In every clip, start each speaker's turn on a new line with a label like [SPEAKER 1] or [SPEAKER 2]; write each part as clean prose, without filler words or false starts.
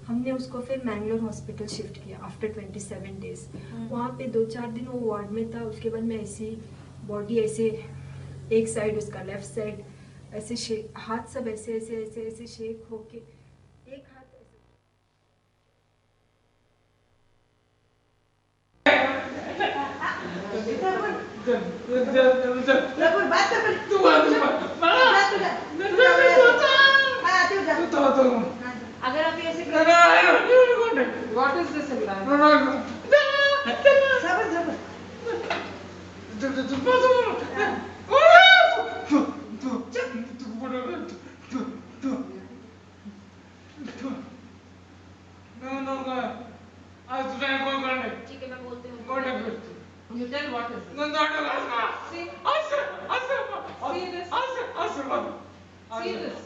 [SPEAKER 1] हमने उसको फिर मैंगलोर हॉस्पिटल शिफ्ट किया आफ्टर 27 डेज। वहाँ पे 2-4 दिन वो वार्ड में था। उसके बाद मैं ऐसी बॉडी ऐसे एक साइड उसका लेफ्ट साइड ऐसे हाथ सब ऐसे ऐसे ऐसे ऐसे शेक होके एक हाथ
[SPEAKER 2] अगर आप ऐसे
[SPEAKER 3] What is this in life?
[SPEAKER 2] ठीक है मैं बोलती हूँ।
[SPEAKER 3] You tell what is this? See? See this? See this?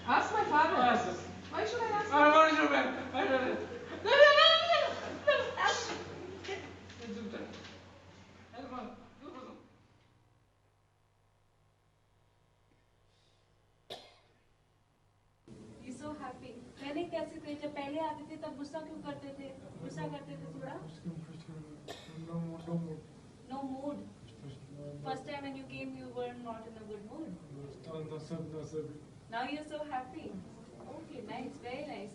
[SPEAKER 3] Ask my father. Why should I ask him?
[SPEAKER 2] You're so happy. पहले कैसे थे? जब पहले आते थे तब गुस्सा क्यों करते थे? गुस्सा करते थे थोड़ा? No mood. First time when you came, you were not in a good mood. Now you're so happy. Okay, nice, very nice.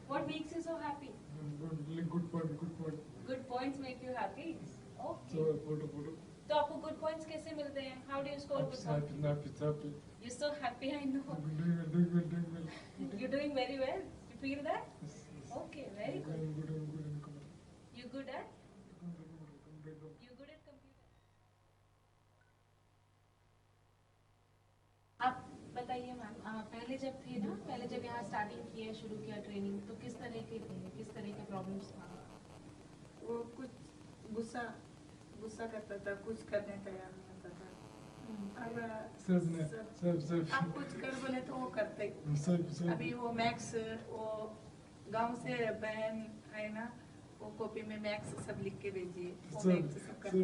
[SPEAKER 2] What makes you so happy? Good points make you happy. Okay. तो आपको good points कैसे मिलते हैं? How do you score good points? You're so happy, I know. You're doing very well. You feel that? Okay, very good. You good at? You good at computer? आप बताइए ma'am, पहले जब थे ना, पहले जब यहाँ स्टार्टिंग किया, शुरू किया ट्रेनिंग, तो किस तरह के थे, किस तरह के प्रॉब्लम्स था?
[SPEAKER 4] वो कुछ गुस्सा करता था, कुछ करने तैयार नहीं होता था। अब आप कुछ कर बोले तो वो करते। अभी वो मैक्स, वो गांव से बहन है ना, वो कॉपी में मैक्स सब लिख के भेजिए, वो मैक्स सब करता है।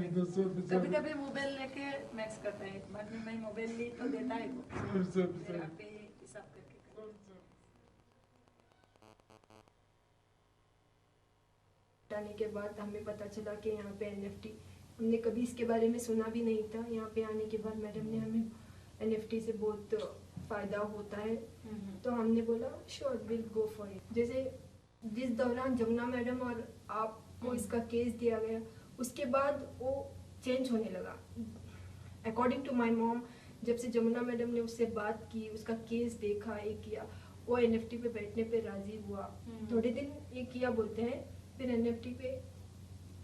[SPEAKER 4] कभी कभी मोबाइल लेके मैक्स करता है, बाद में मैं मोबाइल ली तो देता है वो, फिर आप पे हिसाब करके
[SPEAKER 1] आने के बाद हमें पता चला कि यहाँ पे एनएफटी, हमने कभी इसके बारे में सुना भी नहीं था। यहाँ पे आने के बाद मैडम ने हमें एनएफटी से बहुत फ़ायदा होता है, तो हमने बोला sure will go for it. जैसे जिस दौरान जमुना मैडम और आपको इसका केस दिया गया, उसके बाद वो चेंज होने लगा। अकॉर्डिंग टू माय मॉम, जब से जमुना मैडम ने उससे बात की, उसका केस देखा, ये किया, वो एनएफटी पे बैठने पे राजी हुआ। थोड़े दिन ये किया बोलते हैं, फिर एनएफटी पे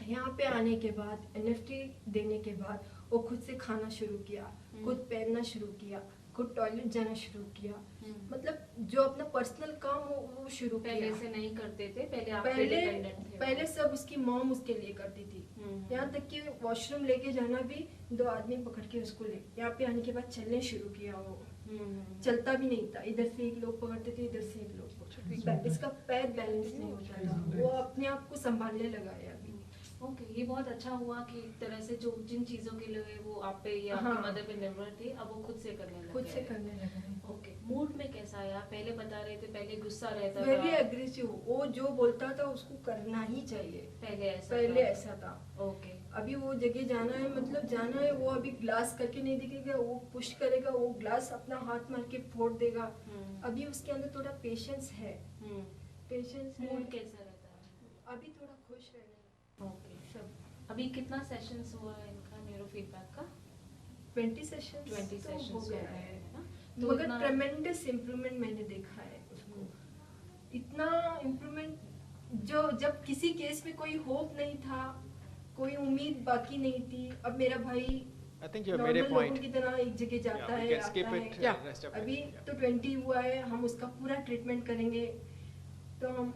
[SPEAKER 1] यहाँ पे आने के बाद, एनएफटी देने के बाद वो खुद से खाना शुरू किया, खुद पहनना शुरू किया, खुद टॉयलेट जाना शुरू किया। मतलब जो अपना पर्सनल काम हो वो शुरू किया।
[SPEAKER 2] पहले से नहीं करते थे, पहले आप डिपेंडेंट थे।
[SPEAKER 1] पहले सब उसकी मॉम उसके लिए करती थी। यहाँ तक कि वॉशरूम लेके जाना भी 2 आदमी पकड़ के उसको ले। यहाँ पे आने के बाद चलने शुरू किया वो। चलता भी नहीं था, इधर से एक लोग पकड़ते थे, इधर से एक लोग पकड़ते। इसका पैर बैलेंस नहीं होता था, वो अपने आप को संभालने लगा है अभी।
[SPEAKER 2] ओके, ये बहुत अच्छा हुआ कि एक तरह से जो जिन चीजों के लिए वो आप पे या आपकी मदर पे निर्भर थे, अब वो खुद से करने लगे। ओके, मूड में कैसा आया? पहले बता रहे थे पहले गुस्सा रहता था,
[SPEAKER 1] वेरी एग्रेसिव, वो जो बोलता था उसको करना ही चाहिए। पहले ऐसा था।
[SPEAKER 2] ओके,
[SPEAKER 1] अभी वो जगह जाना है, मतलब जाना है, वो अभी ग्लास करके नहीं दिखेगा, वो पुश करेगा, वो ग्लास अपना हाथ मार के फोड़ देगा। अभी उसके अंदर थोड़ा पेशेंस है।
[SPEAKER 2] मूड कैसा रहता है?
[SPEAKER 1] अभी थोड़ा खुश रहने।
[SPEAKER 2] ओके, सब अभी कितना सेशंस हुआ है इनका न्यूरो फीडबैक का?
[SPEAKER 1] 20 सेशंस
[SPEAKER 2] हो गया है ना?
[SPEAKER 1] तो मगर ट्रेमेंडस इम्प्रूवमेंट मैंने देखा है उसको। इतना इम्प्रूवमेंट जो जब किसी केस में कोई होप नहीं था, कोई उम्मीद बाकी नहीं थी, अब मेरा भाई नॉर्मल लोगों की तरह एक जगह जाता है, आता है। अभी तो 20 हुआ है, हम उसका पूरा ट्रीटमेंट करेंगे, तो हम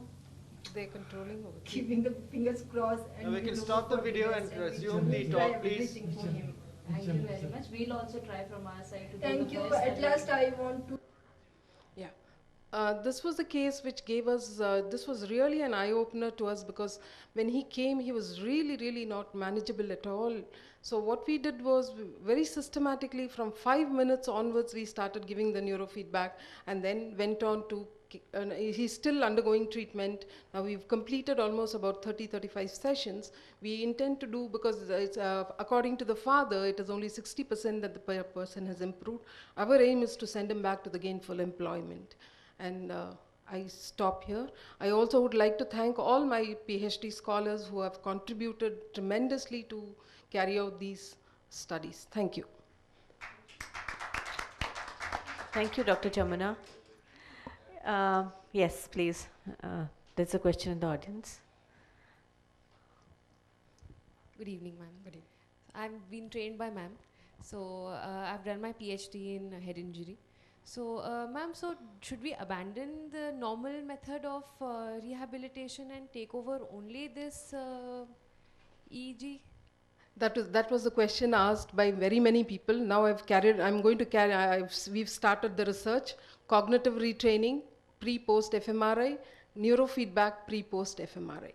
[SPEAKER 1] keeping the fingers crossed, and
[SPEAKER 5] we can stop the video and resume the talk, please.
[SPEAKER 2] Thank you very much. We'll also try from our side to
[SPEAKER 1] thank
[SPEAKER 2] do the
[SPEAKER 1] you.
[SPEAKER 2] best.
[SPEAKER 1] At last I want to
[SPEAKER 6] This was the case which gave us, this was really an eye-opener to us, because when he came, he was really not manageable at all. So what we did was, very systematically, from 5 minutes onwards, we started giving the neurofeedback, and then went on to, he's still undergoing treatment. Now we've completed almost about 30-35 sessions. We intend to do, because it's, according to the father, it is only 60% that the person has improved. Our aim is to send him back to the gainful employment. And I stop here. I also would like to thank all my PhD scholars who have contributed tremendously to carry out these studies. Thank you.
[SPEAKER 7] Thank you, Dr. Jamuna. Yes, please. There's a question in the audience.
[SPEAKER 8] Good evening, ma'am. Good evening. I've been trained by ma'am. So I've done my PhD in head injury. So ma'am, so should we abandon the normal method of rehabilitation and take over only this EEG?
[SPEAKER 6] That was the question asked by very many people. Now we've started the research, cognitive retraining, pre-post fMRI, neurofeedback, pre-post fMRI.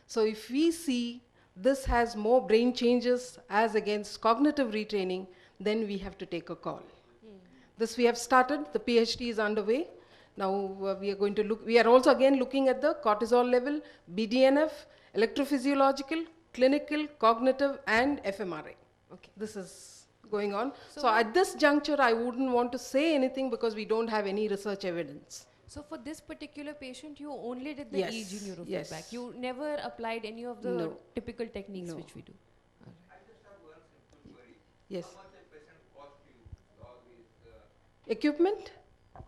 [SPEAKER 6] So if we see this has more brain changes as against cognitive retraining, then we have to take a call. This we have started, the PhD is underway. Now we are going to look, we are also again looking at the cortisol level, BDNF, electrophysiological, clinical, cognitive, and fMRI. Okay, this is going on. So at this juncture, I wouldn't want to say anything because we don't have any research evidence.
[SPEAKER 8] So for this particular patient, you only did the
[SPEAKER 6] Yes,
[SPEAKER 8] EEG neurofeedback.
[SPEAKER 6] yes.
[SPEAKER 8] You never applied any of the
[SPEAKER 6] No.
[SPEAKER 8] typical techniques
[SPEAKER 6] No.
[SPEAKER 8] which we do.
[SPEAKER 6] Yes.
[SPEAKER 9] How much a patient cost you all these?
[SPEAKER 6] Equipment?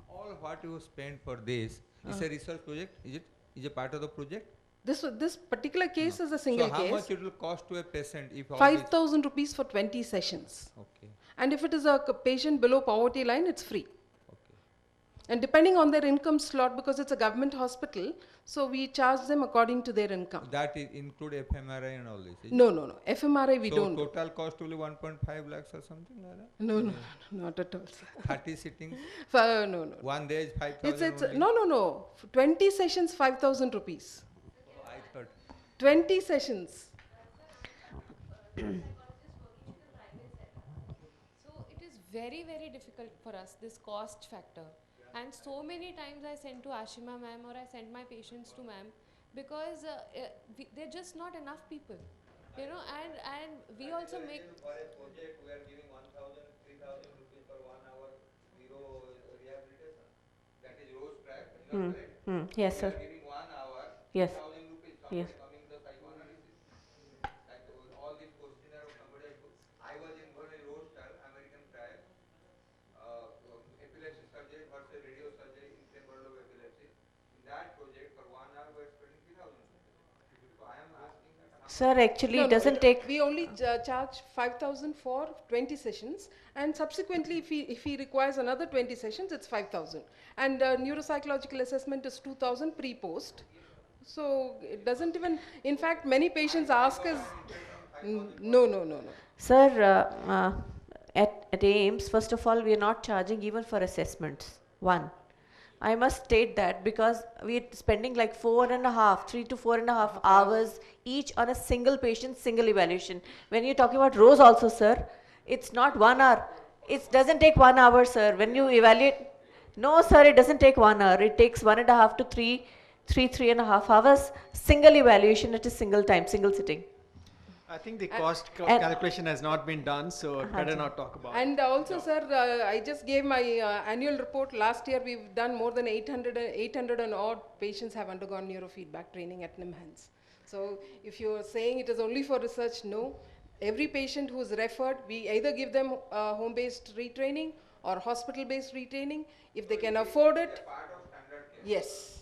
[SPEAKER 9] All what you spend for this is a research project. Is a part of the project?
[SPEAKER 6] This particular case is a single
[SPEAKER 9] so how
[SPEAKER 6] case.
[SPEAKER 9] much it will cost to a patient if all
[SPEAKER 6] 5,000 rupees for 20 sessions.
[SPEAKER 9] Okay.
[SPEAKER 6] And if it is a patient below poverty line, it's free.
[SPEAKER 9] Okay.
[SPEAKER 6] And depending on their income slot, because it's a government hospital, so we charge them according to their income.
[SPEAKER 9] That include fMRI and all this? is it?
[SPEAKER 6] No. fMRI we
[SPEAKER 9] so
[SPEAKER 6] don't.
[SPEAKER 9] total cost only 1.5 lakhs or something like that?
[SPEAKER 6] No, not at all, sir.
[SPEAKER 9] 30 sittings?
[SPEAKER 6] No.
[SPEAKER 9] One day is 5,000
[SPEAKER 6] It's no. 20 sessions, 5,000 rupees.
[SPEAKER 9] I thought.
[SPEAKER 6] 20 sessions.
[SPEAKER 8] So it is very difficult for us, this cost factor. And so many times I send to Ashima ma'am or I send my patients to ma'am because there are just not enough people. You know, and we also make...
[SPEAKER 9] For a project, we are giving 1,000, 3,000 rupees for 1 hour neuro rehabilitation. That is Rose track, correct?
[SPEAKER 7] Yes, sir.
[SPEAKER 9] We are giving 1 hour,
[SPEAKER 7] Yes.
[SPEAKER 9] 3,000 rupees.
[SPEAKER 7] Yes.
[SPEAKER 9] Somebody coming the psychoanalysis. Like all these questionnaire of somebody I was in one Rose trial, American trial, epilepsy surgery versus radio surgery in same world of epilepsy. In that project, for 1 hour, we are spending 3,000 rupees. So I am asking that.
[SPEAKER 7] Sir, actually, it doesn't take...
[SPEAKER 6] We only charge 5,000 for 20 sessions, and subsequently, if he requires another 20 sessions, it's 5,000. And neuropsychological assessment is 2,000 pre-post. So it doesn't even, in fact, many patients ask us, no.
[SPEAKER 7] Sir, at AIIMS, first of all, we are not charging even for assessments. One. I must state that because we are spending like 3 to 4.5 hours each on a single patient, single evaluation. When you're talking about Rose also, sir, it's not 1 hour. It doesn't take 1 hour, sir. When you evaluate, no, sir, it doesn't take 1 hour. It takes 1.5 to 3.5 hours, single evaluation at a single time, single sitting.
[SPEAKER 5] I think the cost calculation has not been done, so better not talk about it.
[SPEAKER 6] And also, sir, I just gave my annual report. Last year, we've done more than 800 and odd patients have undergone neurofeedback training at NEUROTRAUMA. So if you're saying it is only for research, no. Every patient who is referred, we either give them home-based retraining or hospital-based retraining. If they can afford it, yes.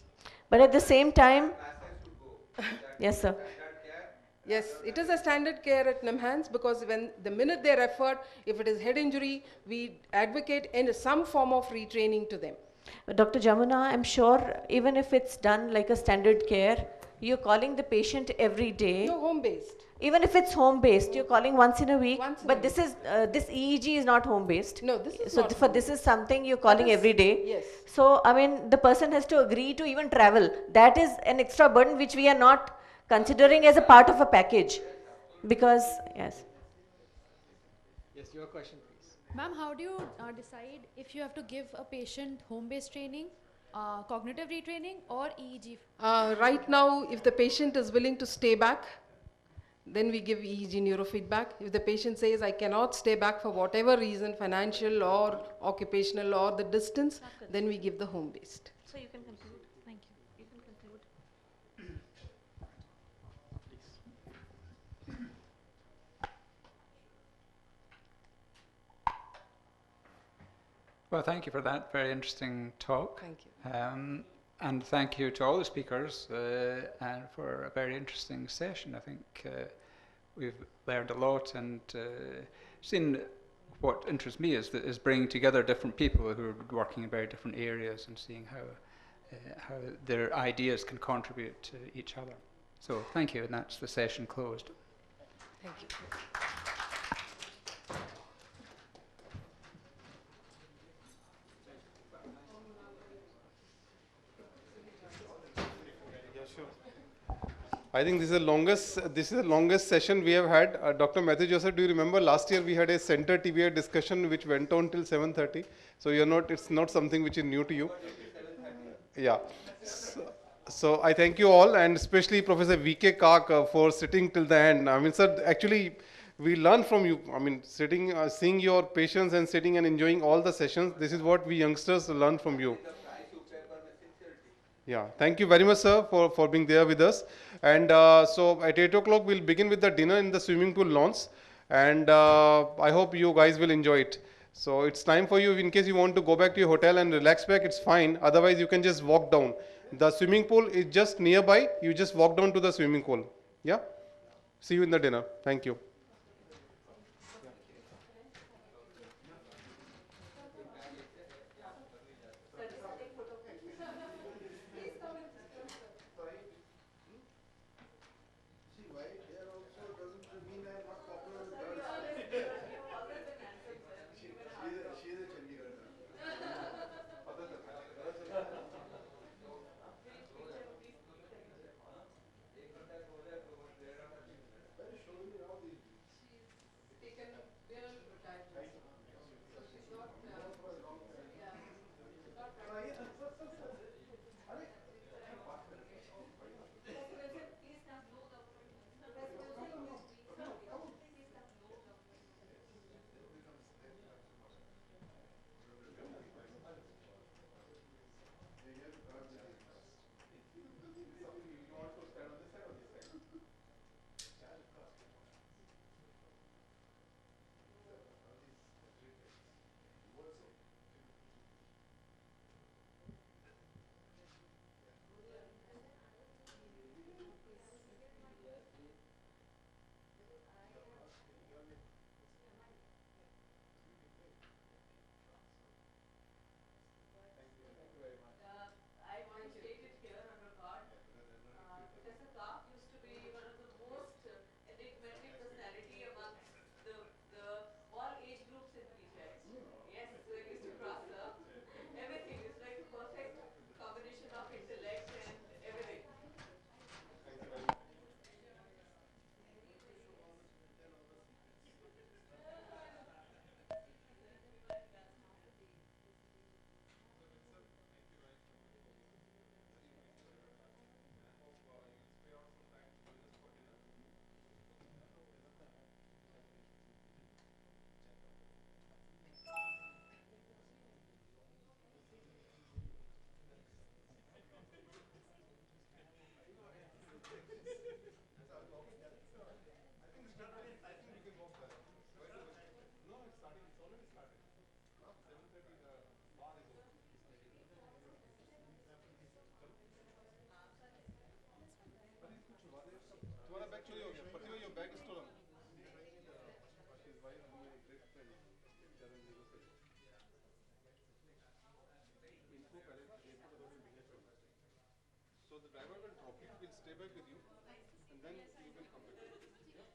[SPEAKER 7] But at the same time, yes, sir.
[SPEAKER 6] Yes, it is a standard care at NEUROTRAUMA because the minute they're referred, if it is head injury, we advocate in some form of retraining to them.
[SPEAKER 7] But Dr. Jamuna, I'm sure even if it's done like a standard care, you're calling the patient every day.
[SPEAKER 6] No, home-based.
[SPEAKER 7] Even if it's home-based, you're calling once in a week.
[SPEAKER 6] Once in
[SPEAKER 7] but
[SPEAKER 6] a
[SPEAKER 7] this
[SPEAKER 6] week.
[SPEAKER 7] is this EEG is not home-based.
[SPEAKER 6] No, this is
[SPEAKER 7] so
[SPEAKER 6] not
[SPEAKER 7] for this is something you're calling
[SPEAKER 6] is-
[SPEAKER 7] every day.
[SPEAKER 6] yes.
[SPEAKER 7] So I mean, the person has to agree to even travel. That is an extra burden which we are not considering as a part of a package, because yes.
[SPEAKER 5] Yes, your question, please.
[SPEAKER 10] Ma'am, how do you decide if you have to give a patient home-based training, cognitive retraining, or EEG?
[SPEAKER 6] Right now, if the patient is willing to stay back, then we give EEG neurofeedback. If the patient says, I cannot stay back for whatever reason, financial or occupational or the distance, then we give the home-based.
[SPEAKER 7] So you can conclude.
[SPEAKER 10] Thank you.
[SPEAKER 7] You can conclude.
[SPEAKER 11] Well, thank you for that very interesting talk.
[SPEAKER 6] Thank you.
[SPEAKER 11] And thank you to all the speakers and for a very interesting session. I think we've learned a lot and seen what interests me is bringing together different people who are working in very different areas and seeing how their ideas can contribute to each other. So thank you, and that's the session closed.
[SPEAKER 6] Thank you.
[SPEAKER 12] I think this is the longest session we have had. Dr. Matthew Joseph, do you remember last year we had a center TBI discussion which went on till 7:30. So it's not something which is new to you. Yeah. So I thank you all, and especially Professor V.K. Kak for sitting till the end. I mean, sir, actually we learn from you. I mean, sitting, seeing your patience and sitting and enjoying all the sessions. This is what we youngsters learn from you. Yeah, thank you very much, sir, for being there with us. And so at 8 o'clock, we'll begin with the dinner in the swimming pool lawns. And I hope you guys will enjoy it. So it's time for you, in case you want to go back to your hotel and relax back, it's fine. Otherwise, you can just walk down. The swimming pool is just nearby. You just walk down to the swimming pool. Yeah? See you in the dinner. Thank you. the driver will drop you, we'll stay back with you, and then you will come back. Yeah?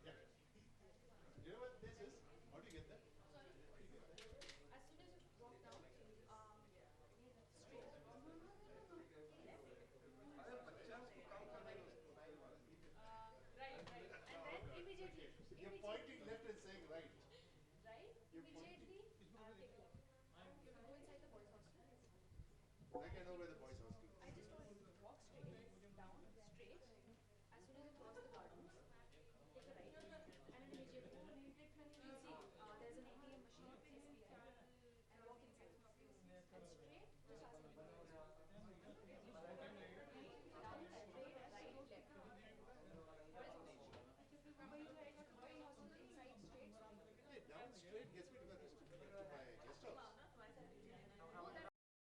[SPEAKER 12] Yeah. You know what this is? How do you get that?
[SPEAKER 10] As soon as you walk down, straight. Right. And then immediately.
[SPEAKER 12] You're pointing left and saying right.
[SPEAKER 10] Right? Immediately, take a left. Go inside the boys' hostel.
[SPEAKER 12] Like I know where the boys' hostel is.
[SPEAKER 10] I just told you, walk straight, down, straight,